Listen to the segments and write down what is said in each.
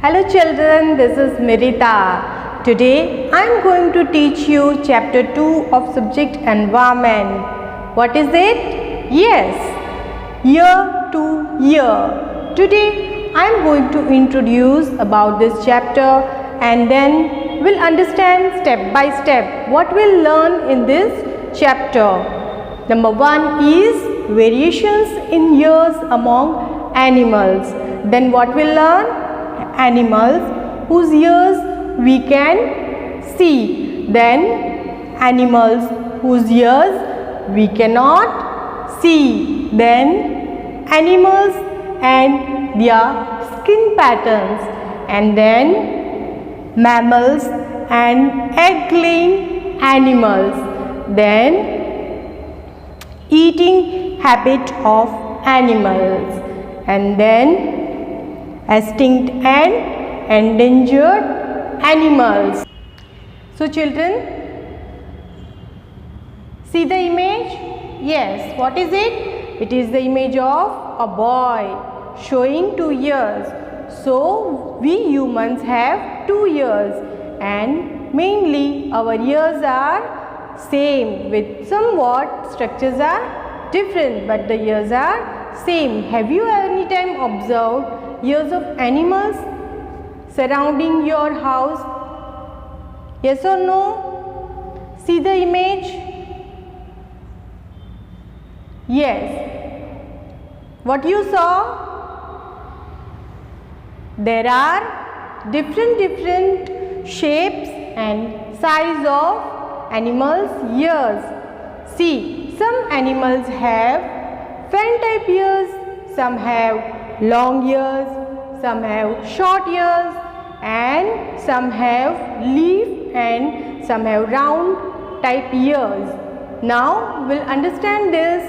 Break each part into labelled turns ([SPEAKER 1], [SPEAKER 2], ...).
[SPEAKER 1] Hello children, this is Mirita. Today I am going to teach you chapter 2 of subject environment. What is it? Yes, year to year. Today I am going to introduce about this chapter and then we'll understand step by step what we'll learn in this chapter. Number 1 is variations in years among animals. Then what we'll learn? Animals whose years we can see. Then animals whose years we cannot see. Then animals and their skin patterns. And then mammals and egg-laying animals. Then eating habit of animals. And then extinct and endangered animals. So children, see the image? Yes, what is it? It is the image of a boy showing 2 years. So we humans have 2 years and mainly our ears are same with somewhat structures are different but the ears are same. Have you any time observed ears of animals surrounding your house? Yes or no? See the image? Yes. What you saw? There are different shapes and size of animals' ears. See, some animals have fan type ears, some have long ears, some have short ears and some have leaf and some have round type ears. Now we'll understand this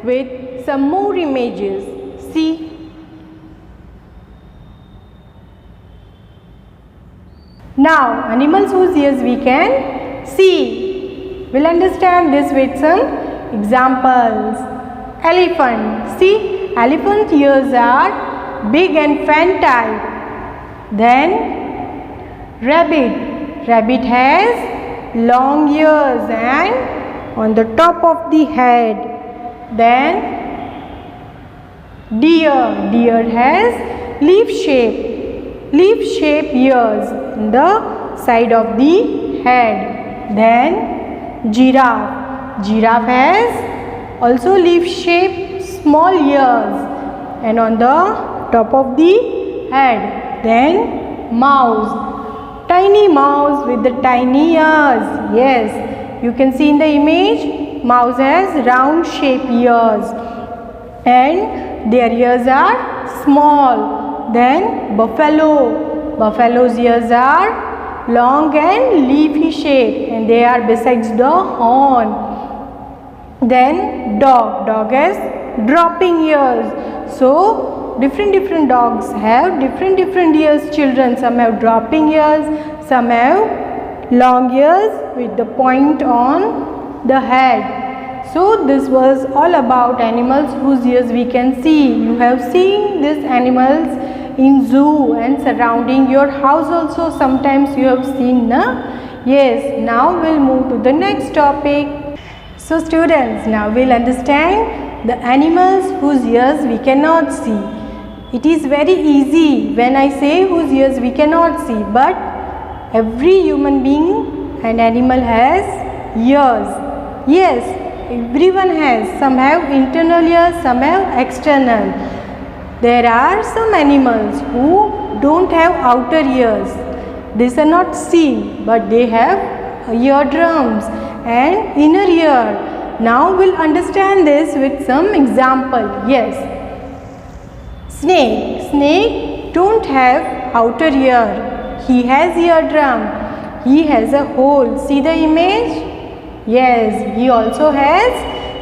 [SPEAKER 1] with some more images. See. Now animals whose ears we can see. We'll understand this with some examples. Elephant. See. Elephant ears are big and fan type. Then rabbit. Rabbit has long ears and on the top of the head. Then deer. Deer has leaf shape ears on the side of the head. Then giraffe. Giraffe has also leaf shape small ears and on the top of the head. Then mouse. Tiny mouse with the tiny ears. Yes, you can see in the image mouse has round shaped ears and their ears are small. Then buffalo. Buffalo's ears are long and leafy shape and they are besides the horn. Then dog. Dog has dropping ears. So different dogs have different ears children. Some have dropping ears, some have long ears with the point on the head. So this was all about animals whose ears we can see. You have seen these animals in zoo and surrounding your house also sometimes you have seen, na? Yes, now we'll move to the next topic. So students, now we'll understand the animals whose ears we cannot see. It is very easy when I say whose ears we cannot see, but every human being and animal has ears. Yes, everyone has. Some have internal ears, some have external. There are some animals who don't have outer ears. These are not seen, but they have eardrums and inner ear. Now we'll understand this with some example. Yes. Snake. Snake don't have outer ear. He has eardrum. He has a hole. See the image? Yes. He also has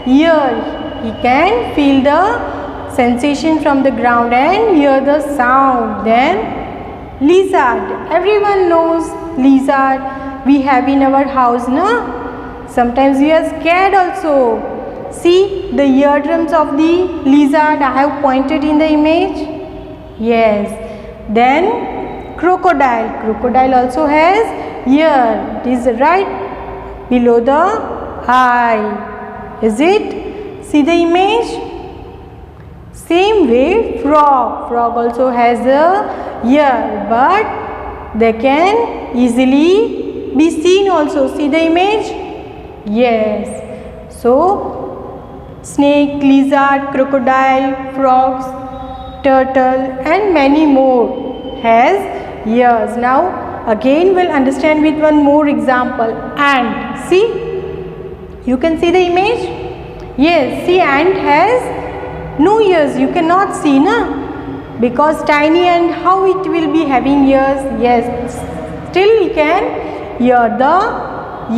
[SPEAKER 1] ear. He can feel the sensation from the ground and hear the sound. Then lizard. Everyone knows lizard. We have in our house, no? Sometimes we are scared also. See the eardrums of the lizard I have pointed in the image. Yes. Then crocodile. Crocodile also has ear. It is right below the eye. Is it? See the image? Same way frog. Frog also has a ear, but they can easily be seen also. See the image? Yes. So snake, lizard, crocodile, frogs, turtle and many more has ears. Now again we'll understand with one more example. Ant. See? You can see the image? Yes. See, ant has no ears. You cannot see, na? Because tiny ant, how it will be having ears? Yes. Still we can hear the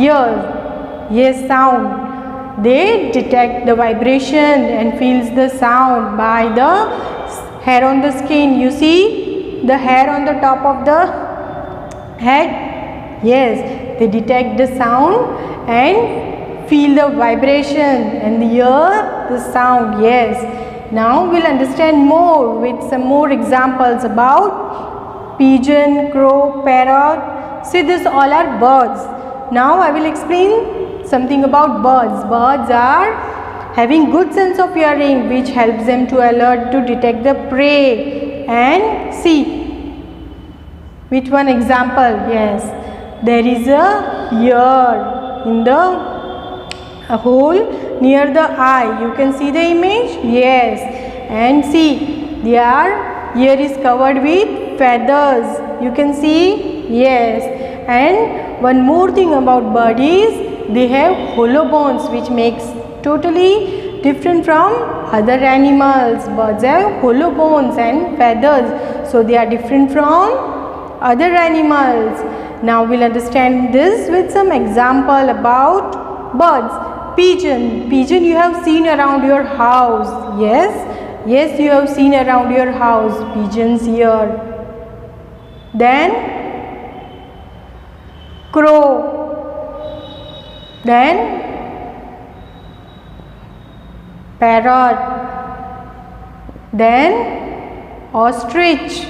[SPEAKER 1] ears. Yes, sound. They detect the vibration and feels the sound by the hair on the skin. You see the hair on the top of the head? Yes, they detect the sound and feel the vibration and hear the sound. Yes. Now we'll understand more with some more examples about pigeon, crow, parrot. See, these all are birds. Now I will explain something about birds. Birds are having good sense of hearing which helps them to alert to detect the prey. And see, with one example, yes, there is a ear in the hole near the eye. You can see the image? Yes. And see, their ear is covered with feathers. You can see? Yes. And one more thing about bird is they have hollow bones which makes totally different from other animals. Birds have hollow bones and feathers, so they are different from other animals. Now we'll understand this with some example about birds. Pigeon. Pigeon you have seen around your house. Yes. Yes, you have seen around your house. Pigeons here. Then crow. Then parrot. Then ostrich.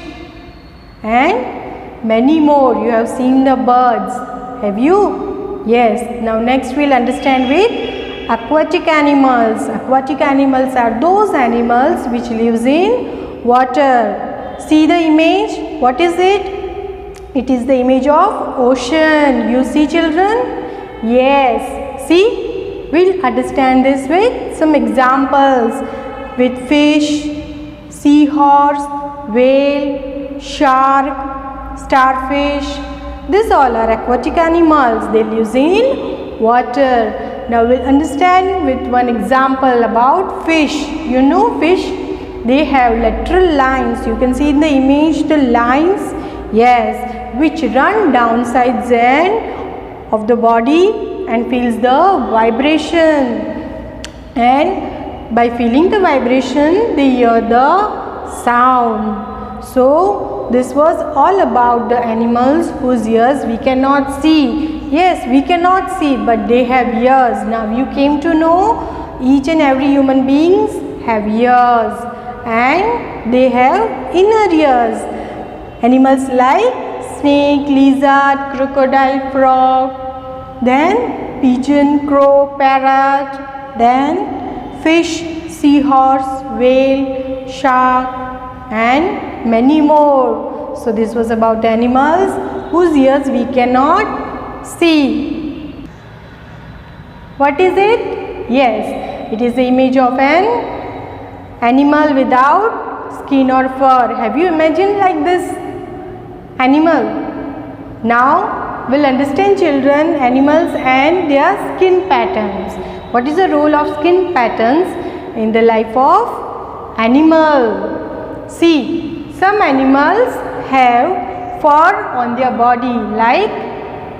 [SPEAKER 1] And many more. You have seen the birds. Have you? Yes. Now next we'll understand with aquatic animals. Aquatic animals are those animals which lives in water. See the image? What is it? It is the image of ocean. You see, children? Yes. See? We'll understand this with some examples with fish, seahorse, whale, shark, starfish. These all are aquatic animals. They live in water. Now we'll understand with one example about fish. You know fish? They have lateral lines. You can see in the image the lines. Yes, which run down sides end of the body and feels the vibration. And by feeling the vibration, they hear the sound. So this was all about the animals whose ears we cannot see. Yes, we cannot see, but they have ears. Now you came to know each and every human beings have ears and they have inner ears. Animals like snake, lizard, crocodile, frog, then pigeon, crow, parrot, then fish, seahorse, whale, shark and many more. So this was about the animals whose ears we cannot see. What is it? Yes, it is the image of an animal without skin or fur. Have you imagined like this animal? Now we'll understand, children, animals and their skin patterns. What is the role of skin patterns in the life of animal? See, some animals have fur on their body like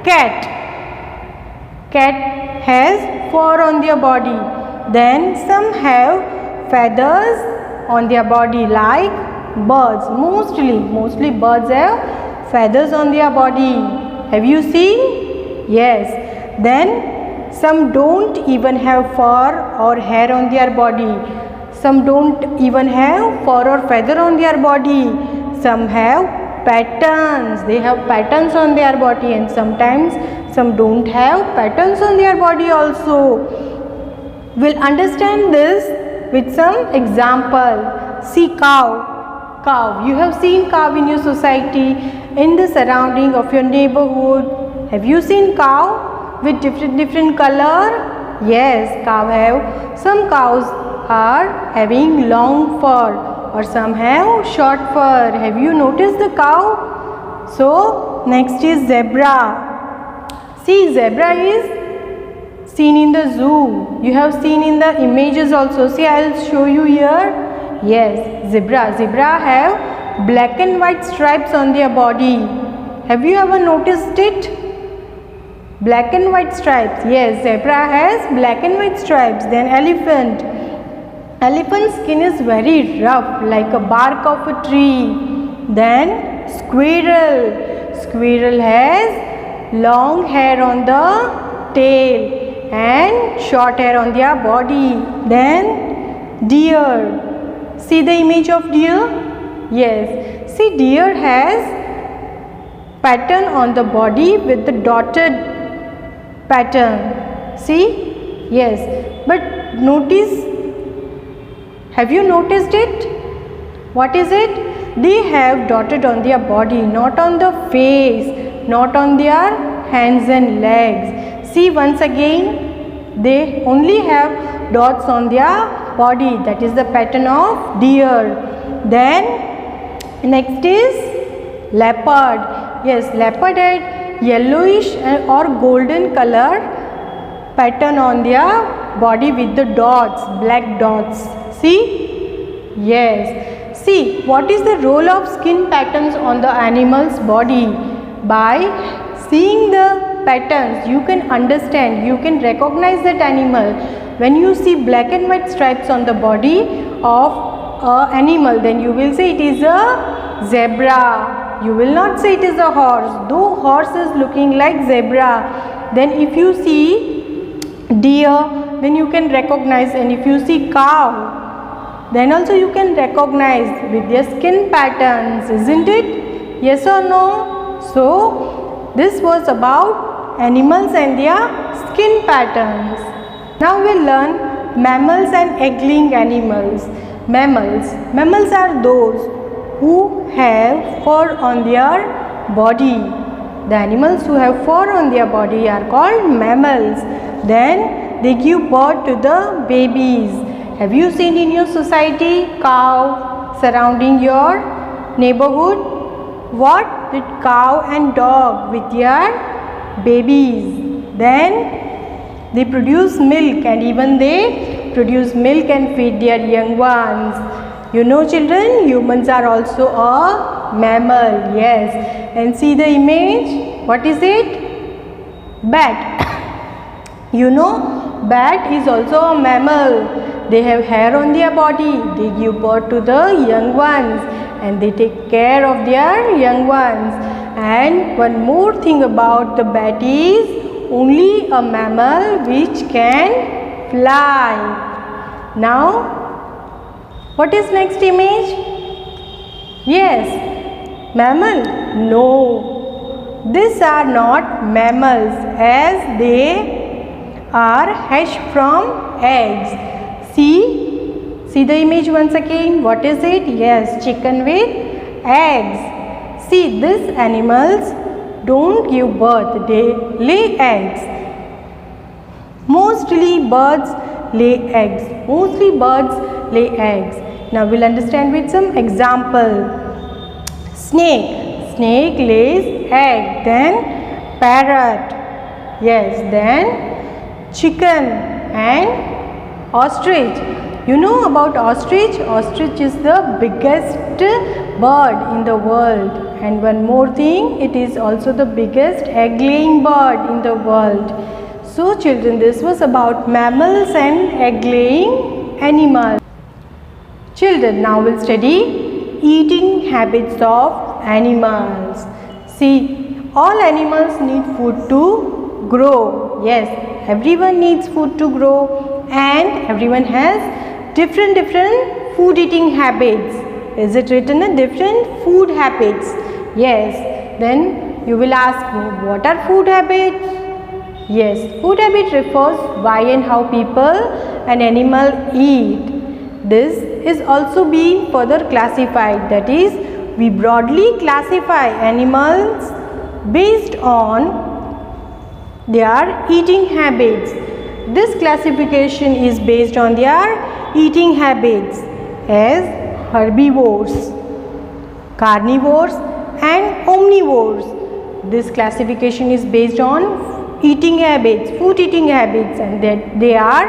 [SPEAKER 1] cat. Cat has fur on their body. Then some have feathers on their body like birds. Mostly birds have feathers on their body. Have you seen? Yes. Then some don't even have fur or hair on their body. Some don't even have fur or feather on their body. Some have patterns. They have patterns on their body, and sometimes some don't have patterns on their body also. We'll understand this with some example. See cow. Cow. You have seen cow in your society, in the surrounding of your neighborhood. Have you seen cow with different color? Yes, cow have. Some cows are having long fur, or some have short fur. Have you noticed the cow? So next is zebra. See, zebra is seen in the zoo. You have seen in the images also. See, I will show you here. Yes, zebra. Zebra have black and white stripes on their body. Have you ever noticed it? Black and white stripes. Yes, zebra has black and white stripes. Then elephant. Elephant's skin is very rough, like a bark of a tree. Then squirrel. Squirrel has long hair on the tail and short hair on their body. Then deer. See the image of deer? Yes. See, deer has pattern on the body with the dotted pattern. See? Yes. But notice, have you noticed it? What is it? They have dotted on their body, not on the face, not on their hands and legs. See, once again, they only have dots on their body. That is the pattern of deer. Then next is leopard. Yes, leopard had yellowish or golden color pattern on their body with the dots, black dots. See? Yes. See, what is the role of skin patterns on the animal's body? By seeing the patterns, you can understand, you can recognize that animal. When you see black and white stripes on the body of an animal, then you will say it is a zebra. You will not say it is a horse, though horse is looking like zebra. Then if you see deer, then you can recognize, and if you see cow, then also you can recognize with their skin patterns, isn't it? Yes or no? So this was about animals and their skin patterns. Now we will learn mammals and egg-laying animals. Mammals. Mammals are those who have fur on their body. The animals who have fur on their body are called mammals. Then they give birth to the babies. Have you seen in your society cow surrounding your neighborhood? What? With cow and dog with their babies. Then they produce milk, and even they produce milk and feed their young ones. You know, children, humans are also a mammal. Yes. And see the image. What is it? Bat. You know, bat is also a mammal. They have hair on their body. They give birth to the young ones, and they take care of their young ones. And one more thing about the bat is only a mammal which can fly. Now, what is next image? Yes, mammal? No, these are not mammals, as they are hatched from eggs. See the image once again. What is it? Yes, chicken with eggs. See, these animals don't give birth, they lay eggs. Mostly birds lay eggs. Mostly birds lay eggs. Now we'll understand with some example. Snake. Snake lays egg. Then parrot. Yes. Then chicken and ostrich. You know about ostrich? Ostrich is the biggest bird in the world. And one more thing, it is also the biggest egg-laying bird in the world. So children, this was about mammals and egg-laying animals. Children, now we'll study eating habits of animals. See, all animals need food to grow. Yes, everyone needs food to grow, and everyone has different food eating habits. Is it written? Different food habits. Yes. Then you will ask me, what are food habits? Yes, food habit refers why and how people and animal eat. This is also being further classified. That is, we broadly classify animals based on their eating habits. This classification is based on their eating habits as herbivores, carnivores and omnivores. This classification is based on eating habits, food eating habits, and that they are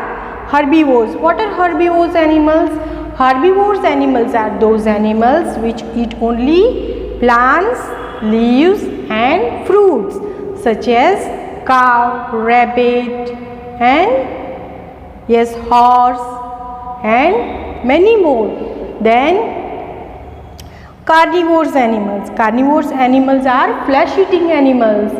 [SPEAKER 1] herbivores. What are herbivorous animals? Herbivorous animals are those animals which eat only plants, leaves and fruits, such as cow, rabbit and yes, horse and many more. Then carnivorous animals. Carnivorous animals are flesh eating animals,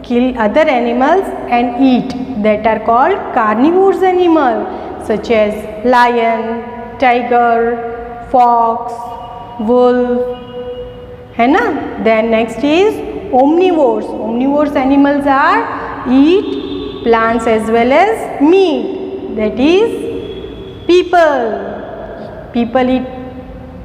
[SPEAKER 1] kill other animals and eat, that are called carnivorous animal, such as lion, tiger, fox, wolf, है ना. Then next is omnivores. Omnivores animals are eat plants as well as meat, that is people. People eat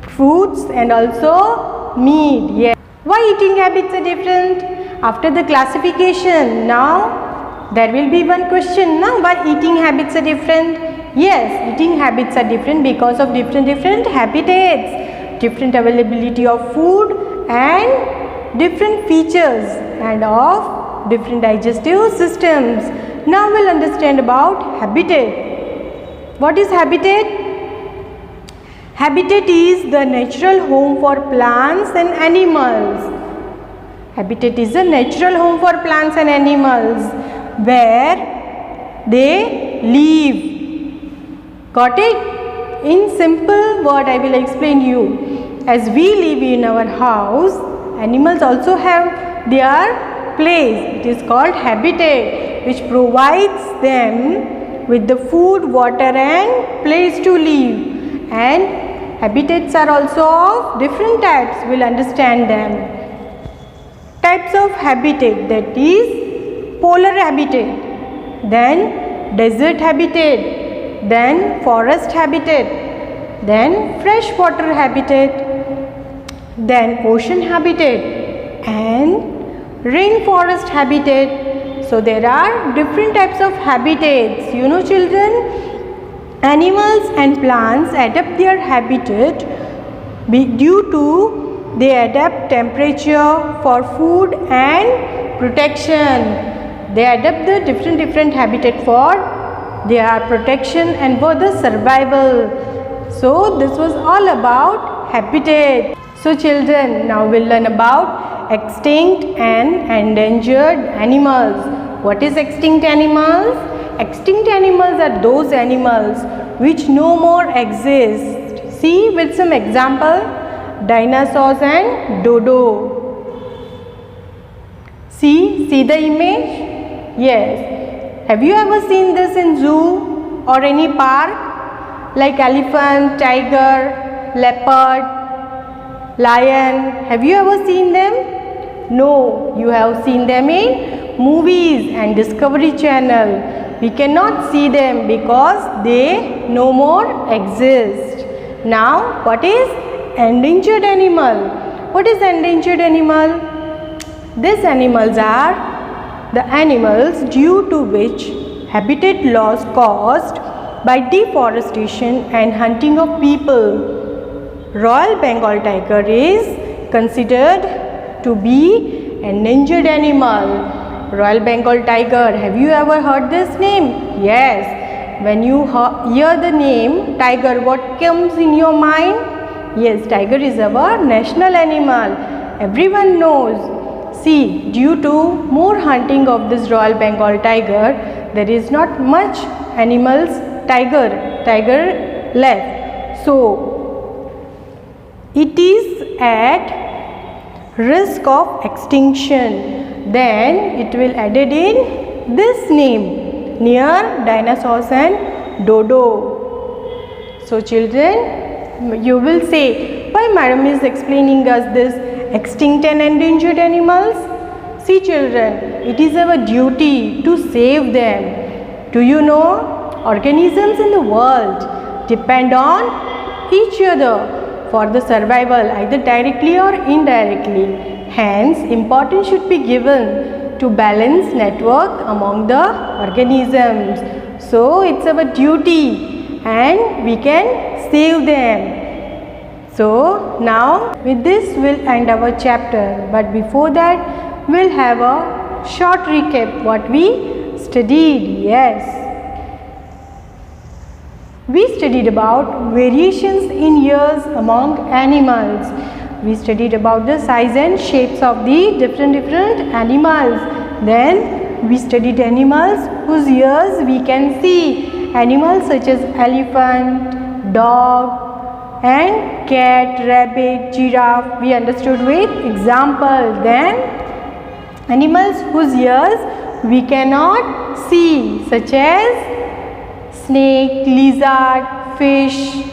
[SPEAKER 1] fruits and also meat. Yes. Why eating habits are different? After the classification, now there will be one question, now why eating habits are different? Yes, eating habits are different because of different habitats, different availability of food and different features and of different digestive systems. Now we'll understand about habitat. What is habitat? Habitat is the natural home for plants and animals. Habitat is a natural home for plants and animals where they live. Got it? In simple word I will explain you. As we live in our house, animals also have their place. It is called habitat, which provides them with the food, water and place to live. And habitats are also of different types. We will understand them. Types of habitat, that is polar habitat, then desert habitat, then forest habitat, then freshwater habitat, then ocean habitat and rainforest habitat. So there are different types of habitats. You know children, animals and plants adapt their habitat due to they adapt temperature for food and protection. They adapt the different habitat for their protection and for the survival. So this was all about habitat. So children, now we'll learn about extinct and endangered animals. What is extinct animals? Extinct animals are those animals which no more exist. See with some example. Dinosaurs and dodo. See the image? Yes. Have you ever seen this in zoo or any park? Like elephant, tiger, leopard, lion. Have you ever seen them? No, you have seen them in movies and Discovery Channel. We cannot see them because they no more exist. Now, what is endangered animal? What is endangered animal? These animals are the animals due to which habitat loss caused by deforestation and hunting of people. Royal Bengal tiger is considered to be endangered animal. Royal Bengal tiger, have you ever heard this name? Yes. When you hear the name tiger, what comes in your mind? Yes, tiger is our national animal. Everyone knows. See, due to more hunting of this Royal Bengal tiger, there is not much animals tiger left. So, it is at risk of extinction. Then it will added in this name near dinosaurs and dodo. So children, you will say, why madam is explaining us this extinct and endangered animals? See children, it is our duty to save them. Do you know, organisms in the world depend on each other for the survival, either directly or indirectly. Hence, importance should be given to balance network among the organisms. So, it's our duty and we can save them. So, now with this we'll end our chapter, but before that we'll have a short recap what we studied. Yes, we studied about variations in ears among animals. We studied about the size and shapes of the different animals. Then we studied animals whose ears we can see. Animals such as elephant, dog and cat, rabbit, giraffe we understood with example. Then animals whose ears we cannot see, such as snake, lizard, fish,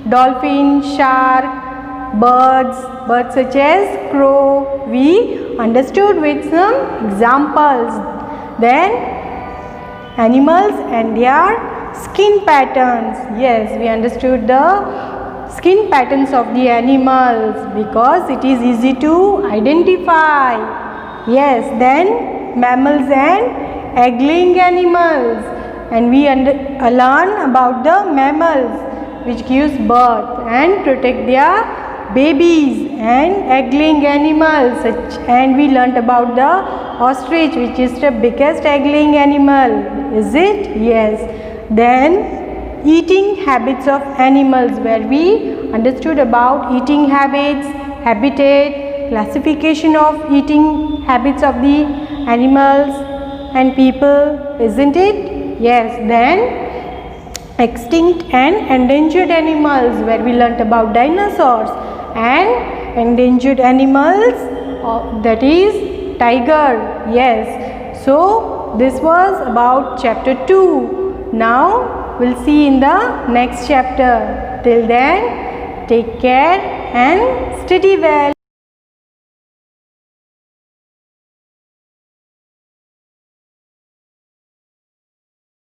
[SPEAKER 1] dolphin, shark, birds such as crow we understood with some examples. Then animals and their skin patterns. Yes, we understood the skin patterns of the animals because it is easy to identify. Yes, then mammals and egg-laying animals, and we learn about the mammals which gives birth and protect their babies, and egg-laying animals and we learnt about the ostrich which is the biggest egg-laying animal. Is it? Yes. Then eating habits of animals, where we understood about eating habits, habitat, classification of eating habits of the animals and people, isn't it? Yes. Then extinct and endangered animals, where we learnt about dinosaurs, and endangered animals, that is tiger. Yes. So this was about chapter 2. Now we'll see in the next chapter. Till then, take care and study well.